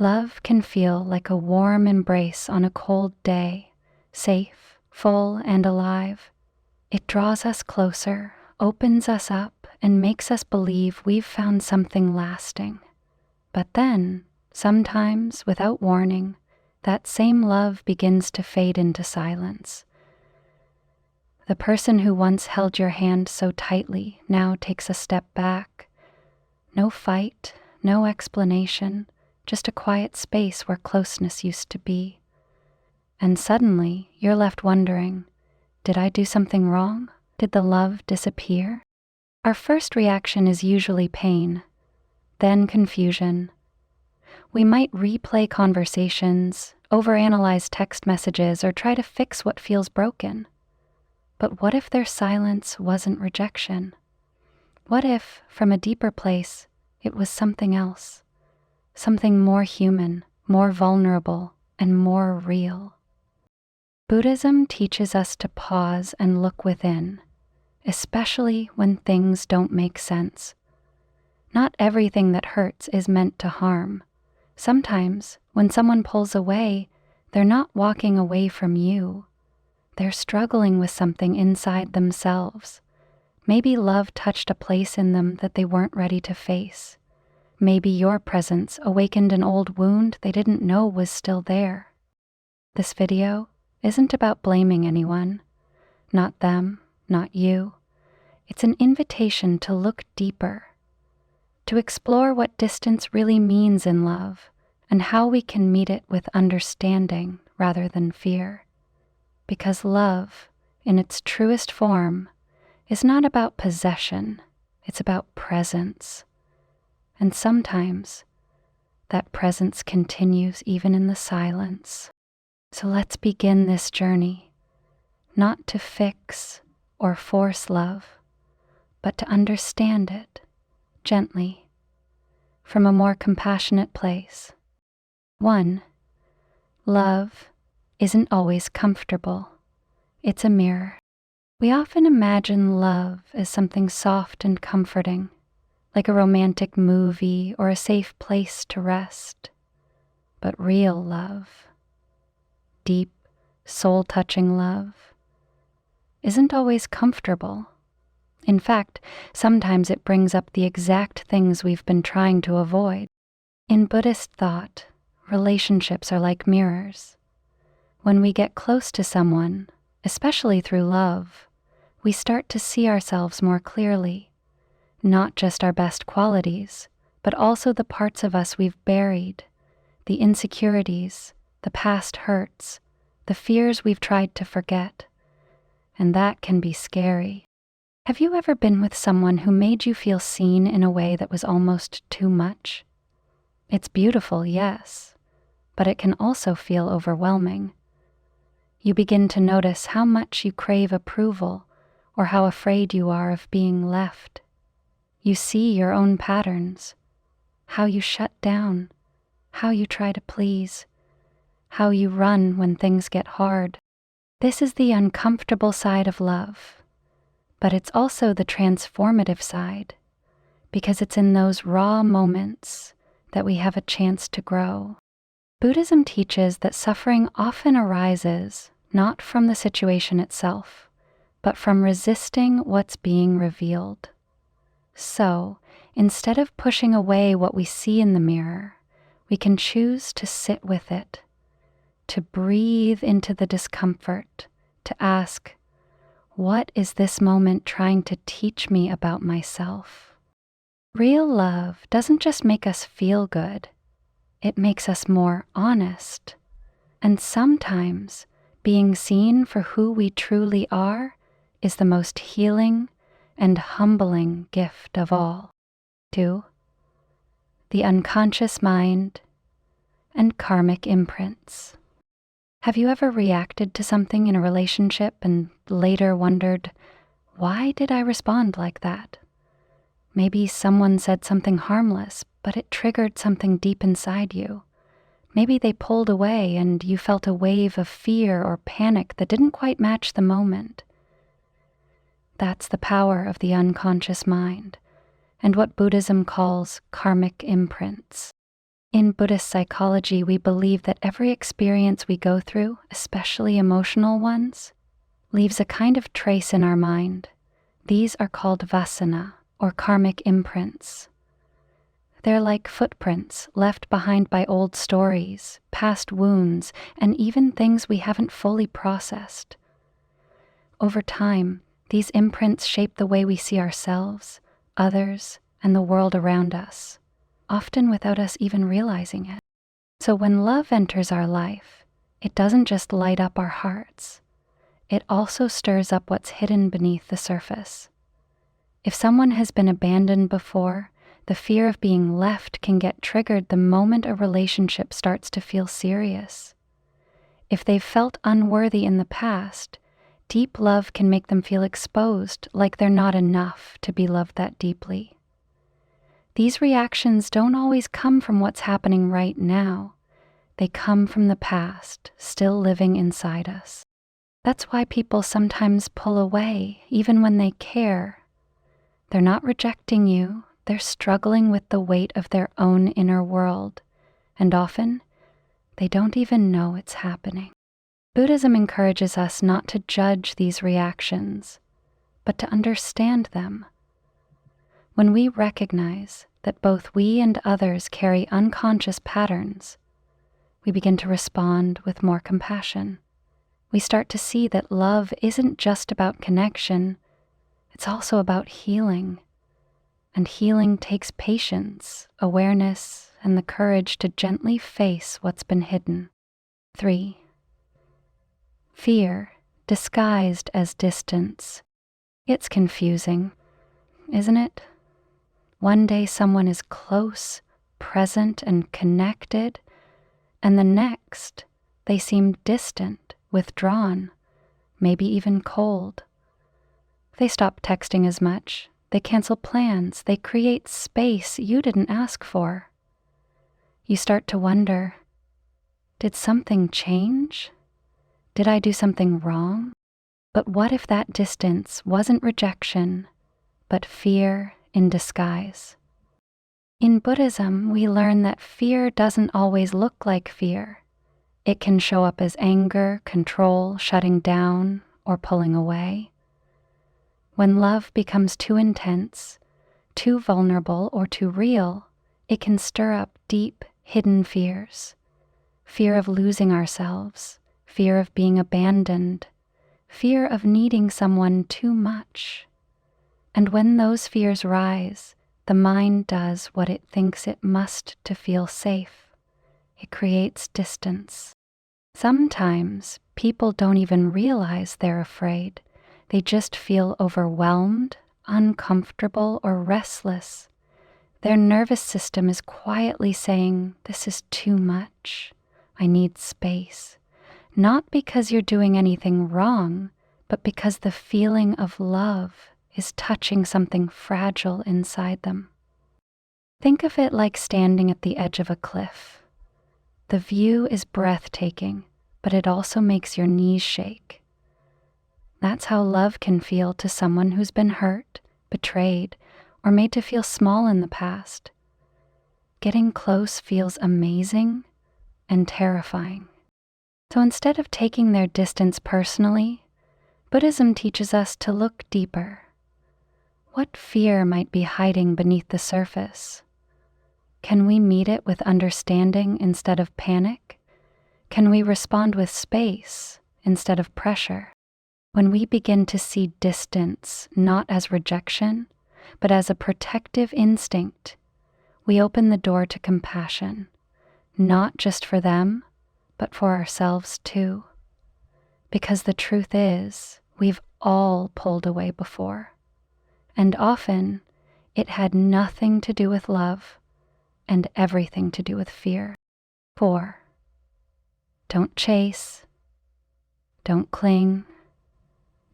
Love can feel like a warm embrace on a cold day, safe, full, and alive. It draws us closer, opens us up, and makes us believe we've found something lasting. But then, sometimes, without warning, that same love begins to fade into silence. The person who once held your hand so tightly now takes a step back. No fight, no explanation, just a quiet space where closeness used to be. And suddenly, you're left wondering, did I do something wrong? Did the love disappear? Our first reaction is usually pain, then confusion. We might replay conversations, overanalyze text messages, or try to fix what feels broken. But what if their silence wasn't rejection? What if, from a deeper place, it was something else? Something more human, more vulnerable, and more real. Buddhism teaches us to pause and look within, especially when things don't make sense. Not everything that hurts is meant to harm. Sometimes, when someone pulls away, they're not walking away from you. They're struggling with something inside themselves. Maybe love touched a place in them that they weren't ready to face. Maybe your presence awakened an old wound they didn't know was still there. This video isn't about blaming anyone. Not them, not you. It's an invitation to look deeper, to explore what distance really means in love and how we can meet it with understanding rather than fear. Because love, in its truest form, is not about possession, it's about presence. And sometimes, that presence continues even in the silence. So let's begin this journey, not to fix or force love, but to understand it gently, from a more compassionate place. 1. Love isn't always comfortable. It's a mirror. We often imagine love as something soft and comforting, like a romantic movie or a safe place to rest. But real love, deep, soul-touching love, isn't always comfortable. In fact, sometimes it brings up the exact things we've been trying to avoid. In Buddhist thought, relationships are like mirrors. When we get close to someone, especially through love, we start to see ourselves more clearly, not just our best qualities, but also the parts of us we've buried, the insecurities, the past hurts, the fears we've tried to forget. And that can be scary. Have you ever been with someone who made you feel seen in a way that was almost too much? It's beautiful, yes, but it can also feel overwhelming. You begin to notice how much you crave approval or how afraid you are of being left. You see your own patterns, how you shut down, how you try to please, how you run when things get hard. This is the uncomfortable side of love, but it's also the transformative side, because it's in those raw moments that we have a chance to grow. Buddhism teaches that suffering often arises not from the situation itself, but from resisting what's being revealed. So, instead of pushing away what we see in the mirror, we can choose to sit with it, to breathe into the discomfort, to ask, what is this moment trying to teach me about myself? Real love doesn't just make us feel good, it makes us more honest. And sometimes being seen for who we truly are is the most healing and humbling gift of all. 2. The unconscious mind and karmic imprints. Have you ever reacted to something in a relationship and later wondered, why did I respond like that? Maybe someone said something harmless, but it triggered something deep inside you. Maybe they pulled away and you felt a wave of fear or panic that didn't quite match the moment. That's the power of the unconscious mind, and what Buddhism calls karmic imprints. In Buddhist psychology, we believe that every experience we go through, especially emotional ones, leaves a kind of trace in our mind. These are called vasana, or karmic imprints. They're like footprints left behind by old stories, past wounds, and even things we haven't fully processed. Over time, these imprints shape the way we see ourselves, others, and the world around us, often without us even realizing it. So when love enters our life, it doesn't just light up our hearts. It also stirs up what's hidden beneath the surface. If someone has been abandoned before, the fear of being left can get triggered the moment a relationship starts to feel serious. If they've felt unworthy in the past, deep love can make them feel exposed, like they're not enough to be loved that deeply. These reactions don't always come from what's happening right now. They come from the past, still living inside us. That's why people sometimes pull away, even when they care. They're not rejecting you, they're struggling with the weight of their own inner world, and often, they don't even know it's happening. Buddhism encourages us not to judge these reactions, but to understand them. When we recognize that both we and others carry unconscious patterns, we begin to respond with more compassion. We start to see that love isn't just about connection, it's also about healing. And healing takes patience, awareness, and the courage to gently face what's been hidden. 3. Fear, disguised as distance. It's confusing, isn't it? One day someone is close, present, and connected, and the next they seem distant, withdrawn, maybe even cold. They stop texting as much. They cancel plans. They create space you didn't ask for. You start to wonder, did something change? Did I do something wrong? But what if that distance wasn't rejection, but fear in disguise? In Buddhism, we learn that fear doesn't always look like fear. It can show up as anger, control, shutting down, or pulling away. When love becomes too intense, too vulnerable, or too real, it can stir up deep, hidden fears. Fear of losing ourselves, fear of being abandoned, fear of needing someone too much. And when those fears rise, the mind does what it thinks it must to feel safe. It creates distance. Sometimes people don't even realize they're afraid. They just feel overwhelmed, uncomfortable, or restless. Their nervous system is quietly saying, "This is too much. I need space." Not because you're doing anything wrong, but because the feeling of love is touching something fragile inside them. Think of it like standing at the edge of a cliff. The view is breathtaking, but it also makes your knees shake. That's how love can feel to someone who's been hurt, betrayed, or made to feel small in the past. Getting close feels amazing and terrifying. So instead of taking their distance personally, Buddhism teaches us to look deeper. What fear might be hiding beneath the surface? Can we meet it with understanding instead of panic? Can we respond with space instead of pressure? When we begin to see distance not as rejection, but as a protective instinct, we open the door to compassion, not just for them, but for ourselves too. Because the truth is, we've all pulled away before, and often it had nothing to do with love and everything to do with fear. 4. Don't chase. Don't cling.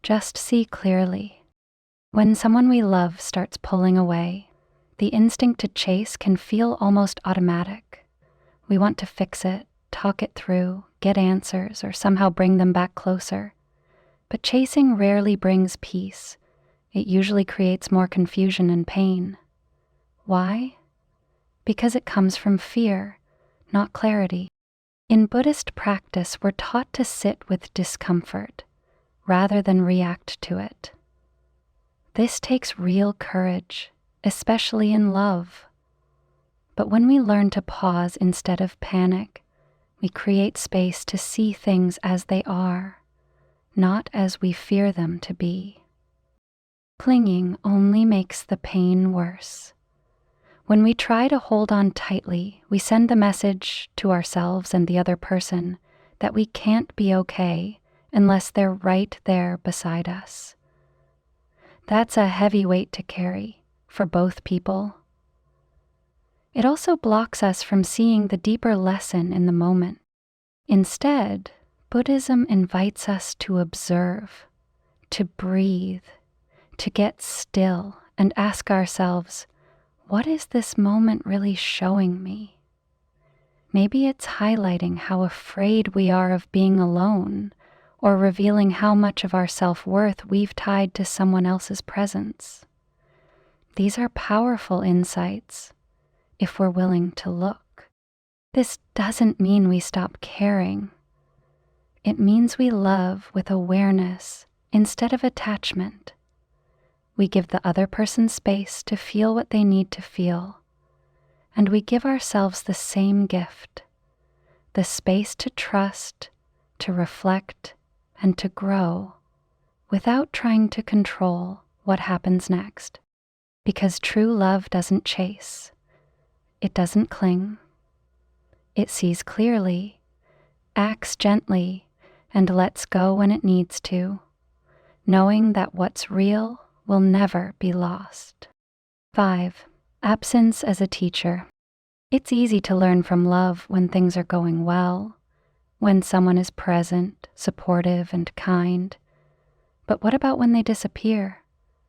Just see clearly. When someone we love starts pulling away, the instinct to chase can feel almost automatic. We want to fix it, talk it through, get answers, or somehow bring them back closer. But chasing rarely brings peace. It usually creates more confusion and pain. Why? Because it comes from fear, not clarity. In Buddhist practice, we're taught to sit with discomfort rather than react to it. This takes real courage, especially in love. But when we learn to pause instead of panic, we create space to see things as they are, not as we fear them to be. Clinging only makes the pain worse. When we try to hold on tightly, we send the message to ourselves and the other person that we can't be okay unless they're right there beside us. That's a heavy weight to carry for both people. It also blocks us from seeing the deeper lesson in the moment. Instead, Buddhism invites us to observe, to breathe, to get still and ask ourselves, what is this moment really showing me? Maybe it's highlighting how afraid we are of being alone, or revealing how much of our self-worth we've tied to someone else's presence. These are powerful insights, if we're willing to look. This doesn't mean we stop caring. It means we love with awareness instead of attachment. We give the other person space to feel what they need to feel, and we give ourselves the same gift, the space to trust, to reflect, and to grow without trying to control what happens next. Because true love doesn't chase, it doesn't cling, it sees clearly, acts gently, and lets go when it needs to, knowing that what's real will never be lost. 5. Absence as a teacher. It's easy to learn from love when things are going well, when someone is present, supportive, and kind. But what about when they disappear?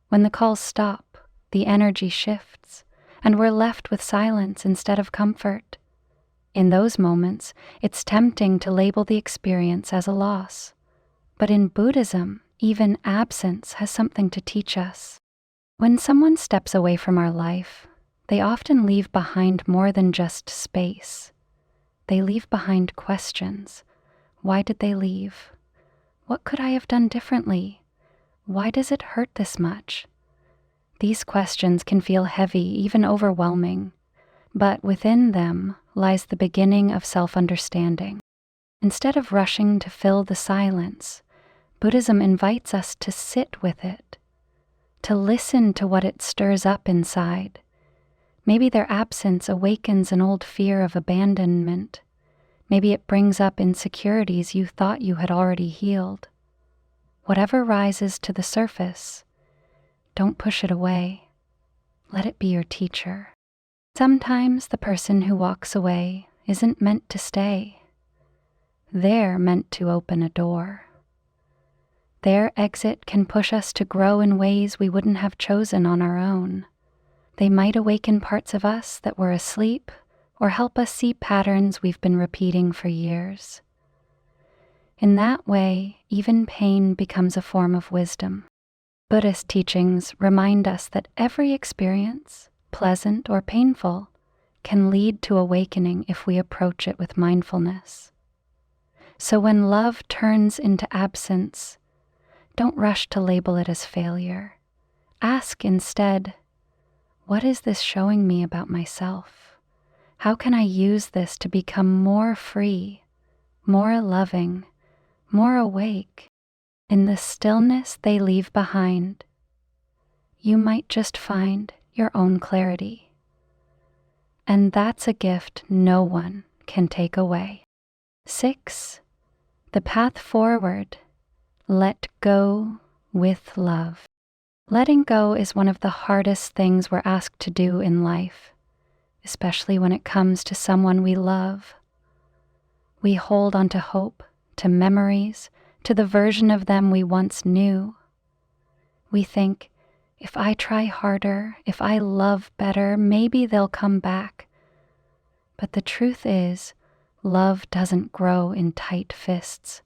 When the calls stop, the energy shifts, and we're left with silence instead of comfort. In those moments, it's tempting to label the experience as a loss. But in Buddhism, even absence has something to teach us. When someone steps away from our life, they often leave behind more than just space. They leave behind questions. Why did they leave? What could I have done differently? Why does it hurt this much? These questions can feel heavy, even overwhelming, but within them lies the beginning of self-understanding. Instead of rushing to fill the silence, Buddhism invites us to sit with it, to listen to what it stirs up inside. Maybe their absence awakens an old fear of abandonment. Maybe it brings up insecurities you thought you had already healed. Whatever rises to the surface, don't push it away. Let it be your teacher. Sometimes the person who walks away isn't meant to stay. They're meant to open a door. Their exit can push us to grow in ways we wouldn't have chosen on our own. They might awaken parts of us that were asleep or help us see patterns we've been repeating for years. In that way, even pain becomes a form of wisdom. Buddhist teachings remind us that every experience, pleasant or painful, can lead to awakening if we approach it with mindfulness. So when love turns into absence, don't rush to label it as failure. Ask instead, what is this showing me about myself? How can I use this to become more free, more loving, more awake? In the stillness they leave behind, you might just find your own clarity. And that's a gift no one can take away. 6. The path forward. Let go with love. Letting go is one of the hardest things we're asked to do in life, especially when it comes to someone we love. We hold on to hope, to memories, to the version of them we once knew. We think, if I try harder, if I love better, maybe they'll come back. But the truth is, love doesn't grow in tight fists.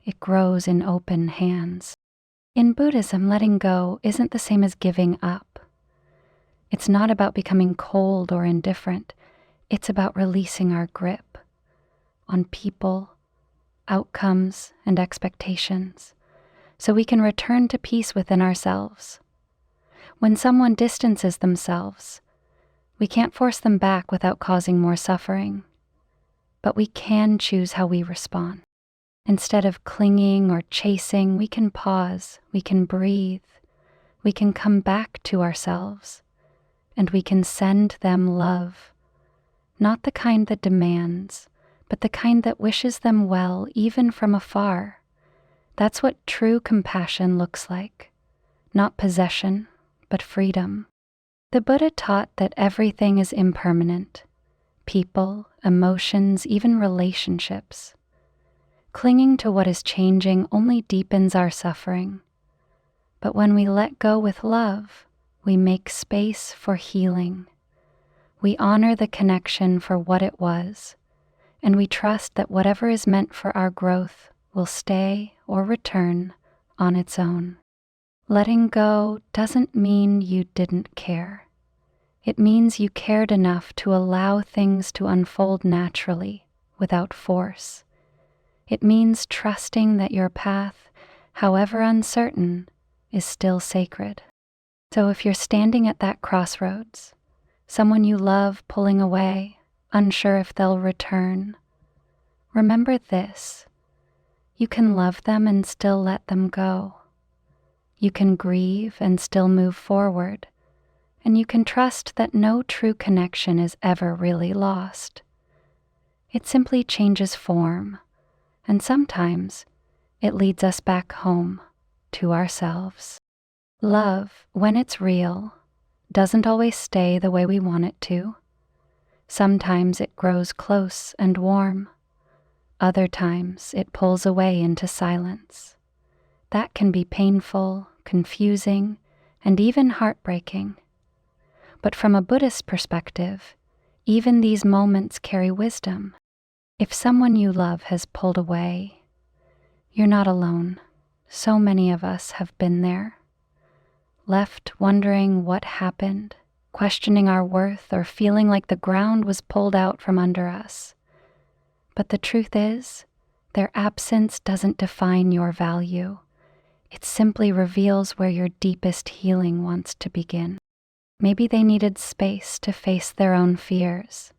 It grows in open hands. In Buddhism, letting go isn't the same as giving up. It's not about becoming cold or indifferent. It's about releasing our grip on people, outcomes, and expectations, so we can return to peace within ourselves. When someone distances themselves, we can't force them back without causing more suffering, but we can choose how we respond. Instead of clinging or chasing, we can pause, we can breathe, we can come back to ourselves, and we can send them love. Not the kind that demands, but the kind that wishes them well even from afar. That's what true compassion looks like. Not possession, but freedom. The Buddha taught that everything is impermanent. People, emotions, even relationships. Clinging to what is changing only deepens our suffering. But when we let go with love, we make space for healing. We honor the connection for what it was, and we trust that whatever is meant for our growth will stay or return on its own. Letting go doesn't mean you didn't care. It means you cared enough to allow things to unfold naturally, without force. It means trusting that your path, however uncertain, is still sacred. So if you're standing at that crossroads, someone you love pulling away, unsure if they'll return, remember this: you can love them and still let them go. You can grieve and still move forward, and you can trust that no true connection is ever really lost. It simply changes form, and sometimes it leads us back home to ourselves. Love, when it's real, doesn't always stay the way we want it to. Sometimes it grows close and warm. Other times it pulls away into silence. That can be painful, confusing, and even heartbreaking. But from a Buddhist perspective, even these moments carry wisdom. If someone you love has pulled away, you're not alone. So many of us have been there. Left wondering what happened, questioning our worth, or feeling like the ground was pulled out from under us. But the truth is, their absence doesn't define your value. It simply reveals where your deepest healing wants to begin. Maybe they needed space to face their own fears.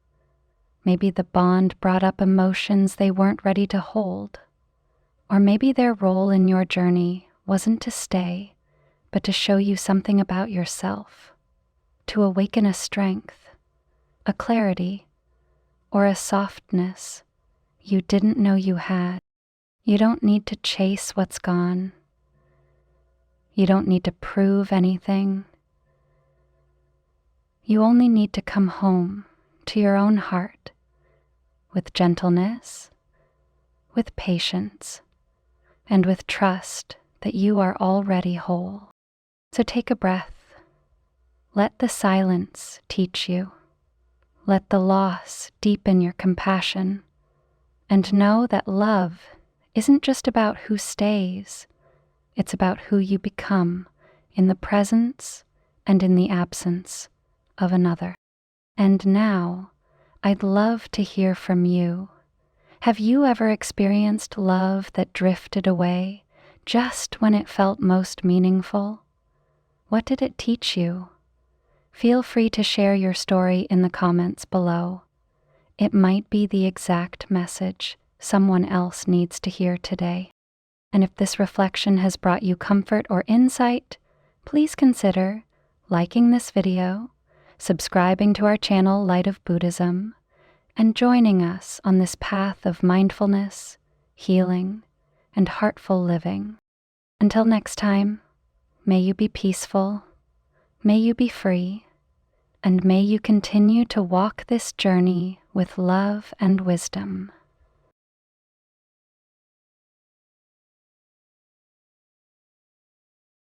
Maybe the bond brought up emotions they weren't ready to hold. Or maybe their role in your journey wasn't to stay, but to show you something about yourself, to awaken a strength, a clarity, or a softness you didn't know you had. You don't need to chase what's gone. You don't need to prove anything. You only need to come home to your own heart with gentleness, with patience, and with trust that you are already whole. So take a breath. Let the silence teach you. Let the loss deepen your compassion. And know that love isn't just about who stays. It's about who you become in the presence and in the absence of another. And now, I'd love to hear from you. Have you ever experienced love that drifted away just when it felt most meaningful? What did it teach you? Feel free to share your story in the comments below. It might be the exact message someone else needs to hear today. And if this reflection has brought you comfort or insight, please consider liking this video, subscribing to our channel Light of Buddhism, and joining us on this path of mindfulness, healing, and heartful living. Until next time, may you be peaceful, may you be free, and may you continue to walk this journey with love and wisdom.